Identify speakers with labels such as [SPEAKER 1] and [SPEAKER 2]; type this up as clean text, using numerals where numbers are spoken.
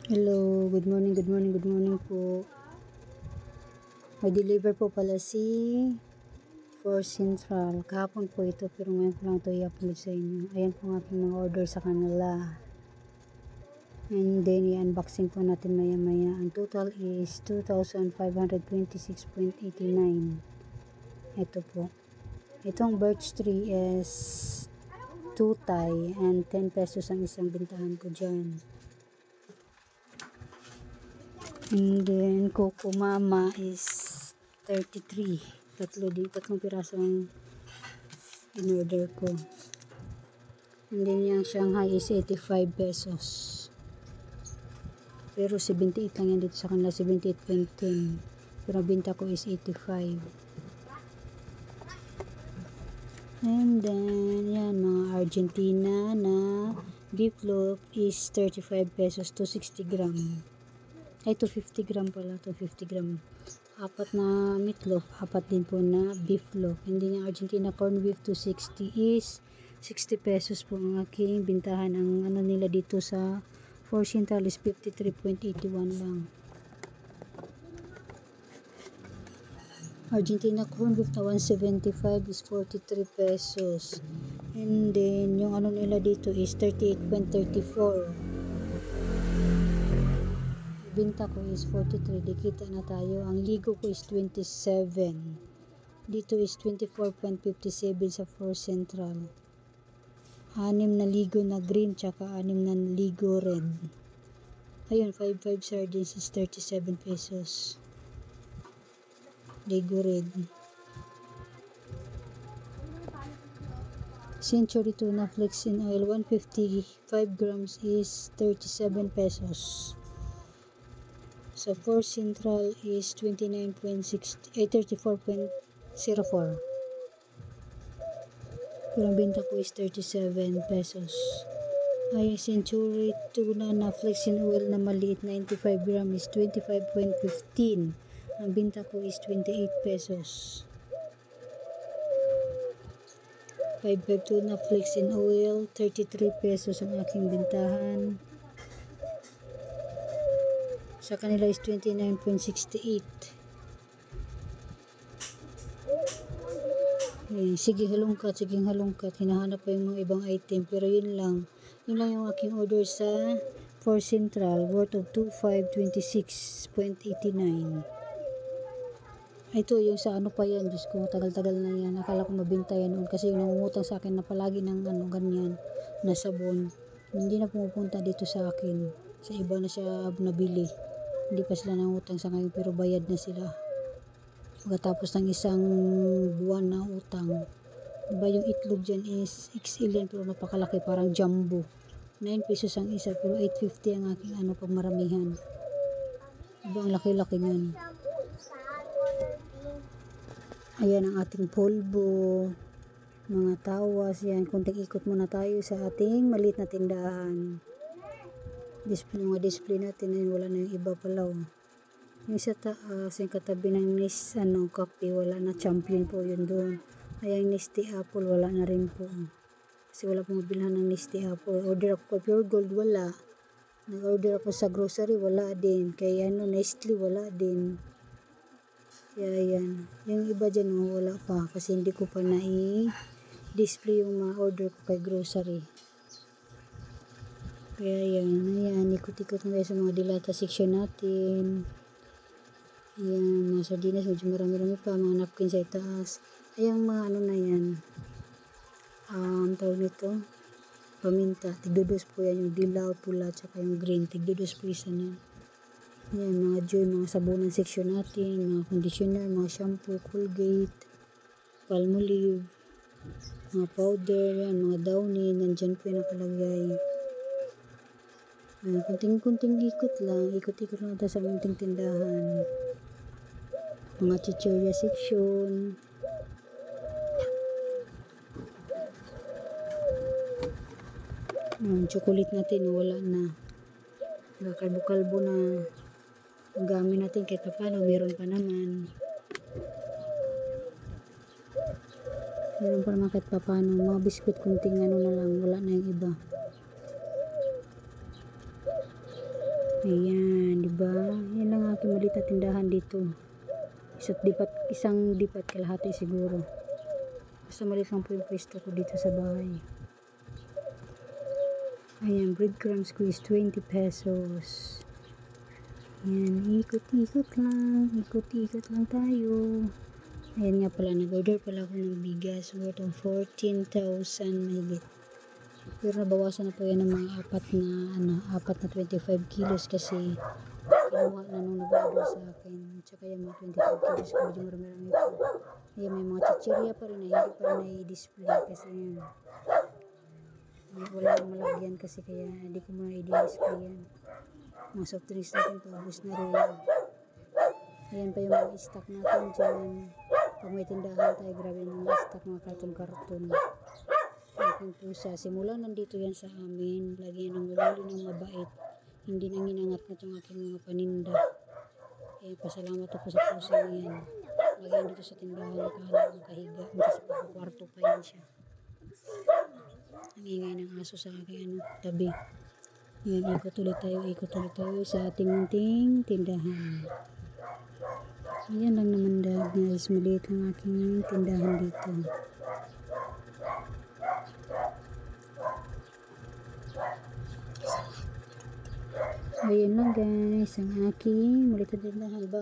[SPEAKER 1] Hello, good morning, good morning, good morning po. May deliver po pala si Force Central. Kahapon po ito pero ngayon ko lang ito i-upload sa inyo. Ayan po ang aking mga order sa kanila. And then i-unboxing po natin maya maya. Ang total is 2,526.89. Ito po. Itong birch tree is 2 Thai and 10 pesos ang isang bintahan ko dyan. And then Coco Mama is 33. Tatlong pirasong in-order ko. And then yung Shanghai is 85 pesos. Pero 78 lang yan dito sa kanila, 78.10. Pero binta ko is 85. And then yan, mga Argentina na beef loaf is 35 pesos to 60 gram. Ay, 250 gram pala, 250 gram. Apat na meatloaf, apat din po na beef loaf. Hindi niya Argentina corn beef 260 is 60 pesos po ang aking bintahan. Ang ano nila dito sa Force Central is 53.81 lang. Argentina corn beef na 175 is 43 pesos. And then yung ano nila dito is 38.34. Binta ko is 43. Dikita na tayo. Ang ligo ko is 27. Dito is 24.57 sa Force Central. 6 na ligo na green tsaka 6 na ligo red. Ayun, 5 sardines is 37 pesos. Ligo red. Century tuna flakes in oil 155 grams is 37 pesos. So, Force Central is 34.04. Pero ang binta ko is 37 pesos. Ay, Century tuna na flex in oil na maliit 95 gram is 25.15. Ang binta ko is 28 pesos. 55 tuna flex in oil 33 pesos ang aking bintahan. Sa kanila is 29.68. Sige halungkat. Hinahanap pa yung mga ibang item. Pero yun lang yung aking order sa Force Central worth of 2,526.89. Ito yung sa ano pa yan. Diyos ko, tagal-tagal na yan. Akala ko mabinta yan noon kasi yung nangungutang sa akin na palagi ng ano, ganyan na sabon. Hindi na pumupunta dito sa akin. Sa iba na siya nabili. Hindi pa sila nangutang sa ngayon pero bayad na sila. Pagkatapos ng isang buwan na utang. Diba yung itlog dyan is XL yan pero napakalaki parang jumbo. 9 pesos ang isa pero 850 ang aking ano pag maramihan. Diba ang laki-laki nyan. Ayan ang ating polvo. Mga tawas yan. Kunting ikot muna tayo sa ating maliit na tindahan. Yung mga display natin na wala na yung iba pala yung sa taas yung katabi ng kape wala na, champion po yun doon. Ay yung Nesty Apple wala na rin po kasi wala pong mabilhan ng Nesty Apple. Order ako kay Pure Gold, wala. Nag-order ako sa grocery, wala din. Kaya Nestle wala din. Kaya yan yung iba dyan wala pa kasi hindi ko pa na-display yung mga order ko kay grocery. Kaya ayan, ikot-ikot na tayo sa mga dilata section natin. Ayan, mga sardinas, medyo marami-rami pa, mga napkin sa itaas. Ayan, mga ano na yan. Tawag nito, paminta. Tigdudos po yan, yung dilaw, pula, tsaka yung green. Tigdudos po isa na. Ayan, mga joy, mga sabunan section natin, mga conditioner, mga shampoo, Colgate, Palmolive, mga powder, yan, mga Downy, nandyan po yung nakalagay. Kunting-kunting ikot lang tayo sa munting tindahan. Mga chichirya section. Chocolate natin wala na. Kalbo-kalbo na. Ang gamit natin kahit paano meron pa naman. Kahit paano. Mga biskuit kunting ano na lang, wala na yung iba. Ayan, diba? Yan lang aking maliit na tindahan dito. Isang dipat kalahati siguro. Basta maliit lang po yung pwesto ko dito sa bahay. Ayan, breadcrumbs squeeze 20 pesos. Ayan, ikot-ikot lang tayo. Ayan nga pala, nag-order pala ako ng bigas worth of 14,000 mahigit. Pero nabawasan na po yan ng mga apat na 25 kilos kasi kinuha na nung nag-order sa akin. Tsaka yung mga 25 kilos ko, medyo marami-rami po. Ayan, may mga chichirya pa rin na hindi pa rin na-i-display kasi yun. Wala nang malagyan kasi kaya hindi ko muna i-display yan. Mga soft drinks natin, paubos na rin. Ayan pa yung mga stock natin dyan. Pag may tindahan tayo, grabe yung mga stock, mga karton-karton. Aking pusa, simula nandito yan sa amin, lagi yan ang ugali ng mabait. Hindi nang inangat-ngat yung aking mga paninda. Kaya pasalamat ako sa pusa yan. Lagi yan dito sa tindahan, nakahiga, kasi pagkakwarto pa yan siya. Ang ingay ng aso sa aking tabi. Yan, ikot ulit tayo sa ating munting tindahan. Ayan lang naman guys, maliit lang aking tindahan dito. Ayan lang guys, ang aking maliit na tindahan ba.